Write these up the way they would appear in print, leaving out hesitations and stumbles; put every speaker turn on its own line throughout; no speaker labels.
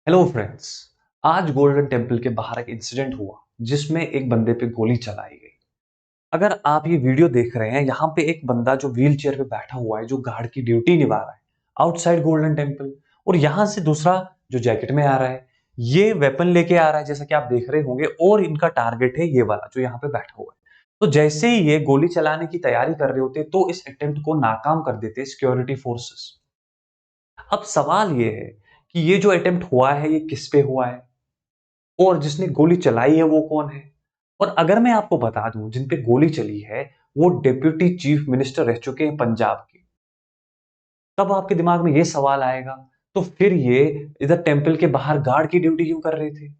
Hello friends. आज golden temple के बाहर एक इंसिडेंट हुआ जिसमें एक बंदे पे गोली चलाई गई। अगर आप ये वीडियो देख रहे हैं, यहाँ पे एक बंदा जो व्हील चेयर पे बैठा हुआ है, जो गार्ड की ड्यूटी निभा रहा है आउटसाइड गोल्डन टेम्पल, और यहाँ से दूसरा जो जैकेट में आ रहा है, ये वेपन लेके आ रहा है जैसा कि आप देख रहे होंगे, और इनका टारगेट है ये वाला जो यहाँ पे बैठा हुआ है। तो जैसे ही ये गोली चलाने की तैयारी कर रहे होते तो इस अटेम्प्ट को नाकाम कर देते सिक्योरिटी फोर्सेस। अब सवाल ये है कि ये जो अटेम्प्ट हुआ है ये किस पे हुआ है, और जिसने गोली चलाई है वो कौन है। और अगर मैं आपको बता दूं जिन पे गोली चली है वो डिप्यूटी चीफ मिनिस्टर रह चुके हैं पंजाब के, तब आपके दिमाग में ये सवाल आएगा तो फिर ये इधर टेंपल के बाहर गार्ड की ड्यूटी क्यों कर रहे थे।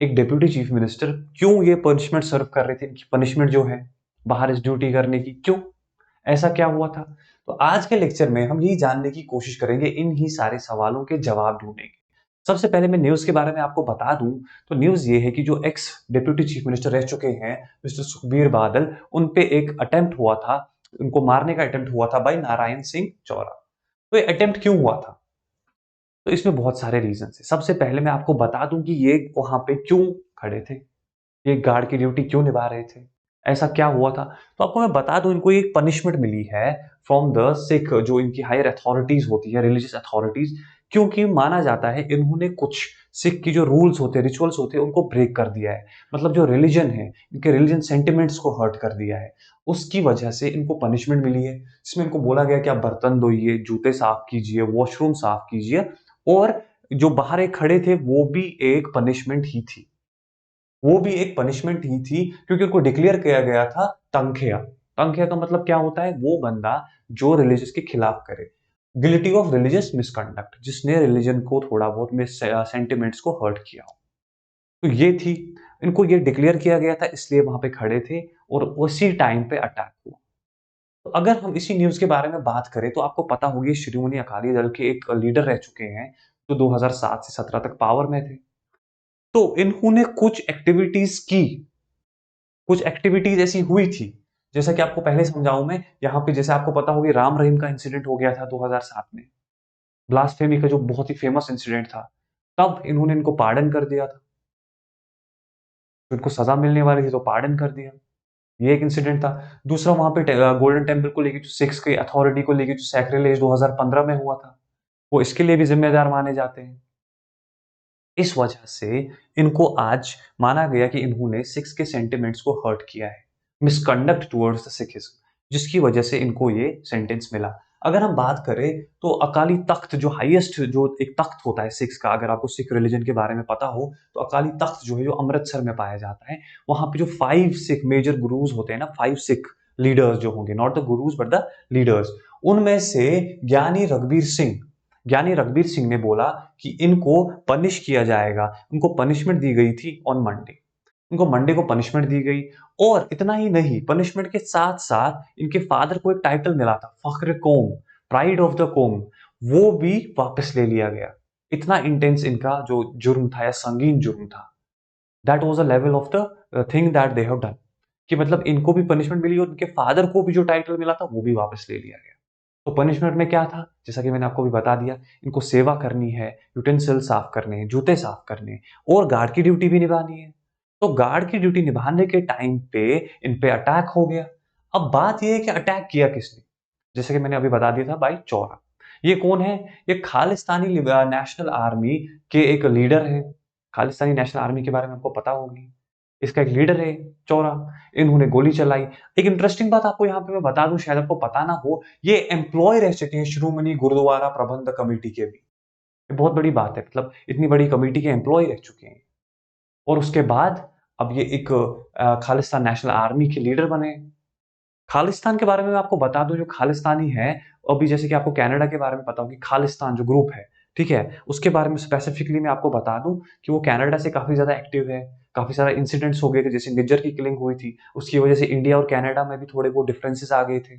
एक डिप्यूटी चीफ मिनिस्टर क्यों ये पनिशमेंट सर्व कर रहे थे, इनकी पनिशमेंट जो है बाहर इस ड्यूटी करने की, क्यों ऐसा क्या हुआ था। तो आज के लेक्चर में हम यही जानने की कोशिश करेंगे, इन ही सारे सवालों के जवाब ढूंढेंगे। सबसे पहले मैं न्यूज के बारे में आपको बता दूं तो न्यूज ये है कि जो एक्स डिप्यूटी चीफ मिनिस्टर रह चुके हैं मिस्टर सुखबीर बादल, उन पे एक अटेम्प्ट हुआ था, उनको मारने का अटेम्प्ट हुआ था बाई नारायण सिंह चौरा। तो ये अटेम्प्ट क्यों हुआ था, तो इसमें बहुत सारे रीजन है। सबसे पहले मैं आपको बता दूं कि ये वहां पे क्यों खड़े थे, ये गार्ड की ड्यूटी क्यों निभा रहे थे, ऐसा क्या हुआ था। तो आपको मैं बता दूं, इनको एक पनिशमेंट मिली है फ्रॉम द सिख, जो इनकी हायर अथॉरिटीज होती है, रिलीजियस अथॉरिटीज, क्योंकि माना जाता है इन्होंने कुछ सिख की जो रूल्स होते हैं, रिचुअल्स होते हैं, उनको ब्रेक कर दिया है। मतलब जो रिलीजन है, इनके रिलीजन सेंटिमेंट्स को हर्ट कर दिया है, उसकी वजह से इनको पनिशमेंट मिली है, जिसमें इनको बोला गया कि आप बर्तन धोइए, जूते साफ कीजिए, वॉशरूम साफ कीजिए। और जो बाहर एक खड़े थे वो भी एक पनिशमेंट ही थी, वो भी एक पनिशमेंट ही थी, क्योंकि उनको डिक्लेयर किया गया था तंखिया। तंखिया का मतलब क्या होता है, वो बंदा जो रिलीजियस के खिलाफ करे, गिल्टी ऑफ रिलीजियस मिसकंडक्ट, जिसने रिलीजन को थोड़ा बहुत मिस सेंटिमेंट्स को हर्ट किया हो। तो ये थी, इनको ये डिक्लेयर किया गया था, इसलिए वहां पे खड़े थे, और उसी टाइम पे अटैक हुआ। तो अगर हम इसी न्यूज के बारे में बात करें तो आपको पता होगी शिरोमणि अकाली दल के एक लीडर रह चुके हैं जो 2007 से 17 तक पावर में थे। तो इन्होंने कुछ एक्टिविटीज की, कुछ एक्टिविटीज ऐसी हुई थी, जैसा कि आपको पहले समझाऊं मैं यहाँ पे। जैसे आपको पता होगी राम रहीम का इंसिडेंट हो गया था 2007 में, ब्लास्फेमी का जो बहुत ही फेमस इंसिडेंट था, तब इन्होंने इनको पार्डन कर दिया था, तो इनको सजा मिलने वाली थी तो पार्डन कर दिया। ये एक इंसिडेंट था। दूसरा वहां पे गोल्डन टेम्पल को लेकर जो सिक्स की अथॉरिटी को लेकर जो सैक्रिलेज 2015 में हुआ था, वो इसके लिए भी जिम्मेदार माने जाते हैं। इस वजह से इनको आज माना गया कि इन्होंने सिक्स के सेंटिमेंट्स को हर्ट किया है, मिसकंडक्ट टुवर्ड्स द सिखिज्म, जिसकी वजह से इनको ये सेंटेंस मिला। अगर हम बात करें तो अकाली तख्त जो हाईएस्ट, जो एक तख्त होता है सिक्स का, अगर आपको सिख रिलीजन के बारे में पता हो तो अकाली तख्त जो है जो अमृतसर में पाया जाता है, वहां पे जो 5 सिख मेजर गुरुज होते हैं ना, 5 सिख लीडर्स जो होंगे, not the gurus but the leaders, उनमें से ज्ञानी रघबीर सिंह, ज्ञानी रघबीर सिंह ने बोला कि इनको पनिश किया जाएगा। उनको पनिशमेंट दी गई थी ऑन मंडे, उनको मंडे को पनिशमेंट दी गई। और इतना ही नहीं, पनिशमेंट के साथ साथ इनके फादर को एक टाइटल मिला था, फख्र कौम, प्राइड ऑफ द कौम, वो भी वापस ले लिया गया। इतना इंटेंस इनका जो जुर्म था या संगीन जुर्म था, that was the level of the thing that they have done, कि मतलब इनको भी पनिशमेंट मिली और इनके फादर को भी जो टाइटल मिला था वो भी वापस ले लिया गया। तो पनिशमेंट में क्या था, जैसा कि मैंने आपको भी बता दिया, इनको सेवा करनी है, यूटेंसिल साफ करने हैं, जूते साफ करने हैं, और गार्ड की ड्यूटी भी निभानी है। तो गार्ड की ड्यूटी निभाने के टाइम पे इन पे अटैक हो गया। अब बात यह है कि अटैक किया किसने, जैसे कि मैंने अभी बता दिया था भाई चौरा। ये कौन है, ये खालिस्तानी नेशनल आर्मी के एक लीडर है। खालिस्तानी नेशनल आर्मी के बारे में आपको पता होगी, इसका एक लीडर है चौरा। इन्होंने गोली चलाई। एक इंटरेस्टिंग बात आपको यहाँ पे मैं बता दूं, शायद आपको पता ना हो, ये एम्प्लॉय रह चुके हैं श्रोमणी गुरुद्वारा प्रबंधक कमेटी के भी। ये बहुत बड़ी बात है, मतलब इतनी बड़ी कमेटी के एम्प्लॉय रह चुके हैं, और उसके बाद अब ये एक खालिस्तान नेशनल आर्मी के लीडर बने। खालिस्तान के बारे में मैं आपको बता दूं, जो खालिस्तानी है, अभी जैसे कि आपको कनाडा के बारे में पता होगी, खालिस्तान जो ग्रुप है, ठीक है, उसके बारे में स्पेसिफिकली मैं आपको बता दूं कि वो कनाडा से काफी ज्यादा एक्टिव है। काफी सारे इंसिडेंट्स हो गए थे, जैसे निज्जर की किलिंग हुई थी, उसकी वजह से इंडिया और कनाडा में भी थोड़े बहुत डिफरेंसेस आ गए थे।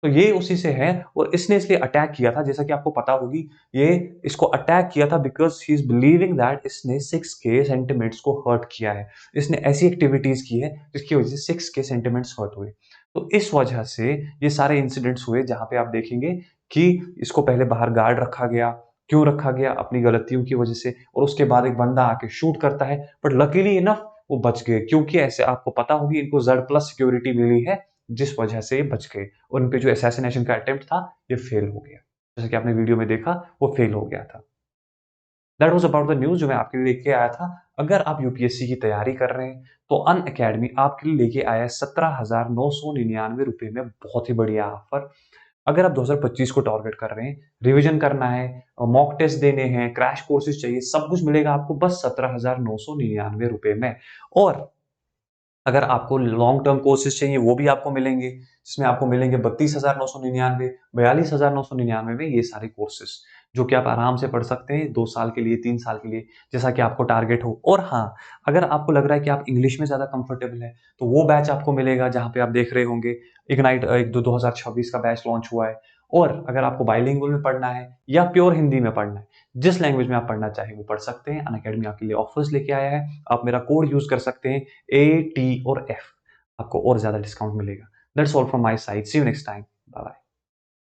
तो ये उसी से है, और इसने इसलिए अटैक किया था, जैसा कि आपको पता होगी, ये इसको अटैक किया था because he is believing that इसने सिक्स के सेंटिमेंट्स को हर्ट किया है। इसने ऐसी एक्टिविटीज की है जिसकी वजह से सिक्स के सेंटिमेंट्स हर्ट हुए। तो इस वजह से ये सारे इंसिडेंट्स हुए, जहां पे आप देखेंगे कि इसको पहले बाहर गार्ड रखा गया, क्यों रखा गया? अपनी गलतियों की वजह से। और उसके बाद एक बंदा आके शूट करता है, बट लकीली इनफ वो बच गए, क्योंकि ऐसे आपको पता होगी इनको जेड प्लस सिक्योरिटी मिली है, जिस वजह से ये बच गए। उन पे जो असैसिनेशन का अटेम्प्ट था, ये फेल हो गया। जैसे कि आपने वीडियो में देखा, वो फेल हो गया था। That was about the news जो मैं आपके लिए लेके आया था। अगर आप यूपीएससी की तैयारी कर रहे हैं, तो अनअकैडमी आपके लिए लेके आया है ₹17,999 में बहुत ही बढ़िया ऑफर। अगर आप 2025 को टारगेट कर रहे हैं, रिवीजन करना है, मॉक टेस्ट देने हैं, क्रैश कोर्सेज़ चाहिए, सब कुछ मिलेगा आपको बस ₹17,999 में। और अगर आपको लॉन्ग टर्म कोर्सेज़ चाहिए, वो भी आपको मिलेंगे, जिसमें आपको मिलेंगे 32,999, 42,999 में ये सारे कोर्सेज़, जो कि आप आराम से पढ़ सकते हैं 2 साल के लिए, 3 साल के लिए, जैसा कि आपको टारगेट हो। और हाँ, अगर आपको लग रहा है कि आप इंग्लिश में ज़्यादा कंफर्टेबल हैं, तो वो बैच आपको मिलेगा जहाँ पे आप देख रहे होंगे, इग्नाइट 2026 का बैच लॉन्च हुआ है। और अगर आपको बाइलिंगुअल में पढ़ना है या प्योर हिंदी में पढ़ना है, जिस लैंग्वेज में आप पढ़ना चाहें, वो पढ़ सकते हैं। अनअकैडमी आपके लिए ऑफर्स लेके आया है। आप मेरा कोड यूज़ कर सकते हैं, ए, टी और एफ, आपको और ज़्यादा डिस्काउंट मिलेगा। That's all from my side. See you next time. Bye bye.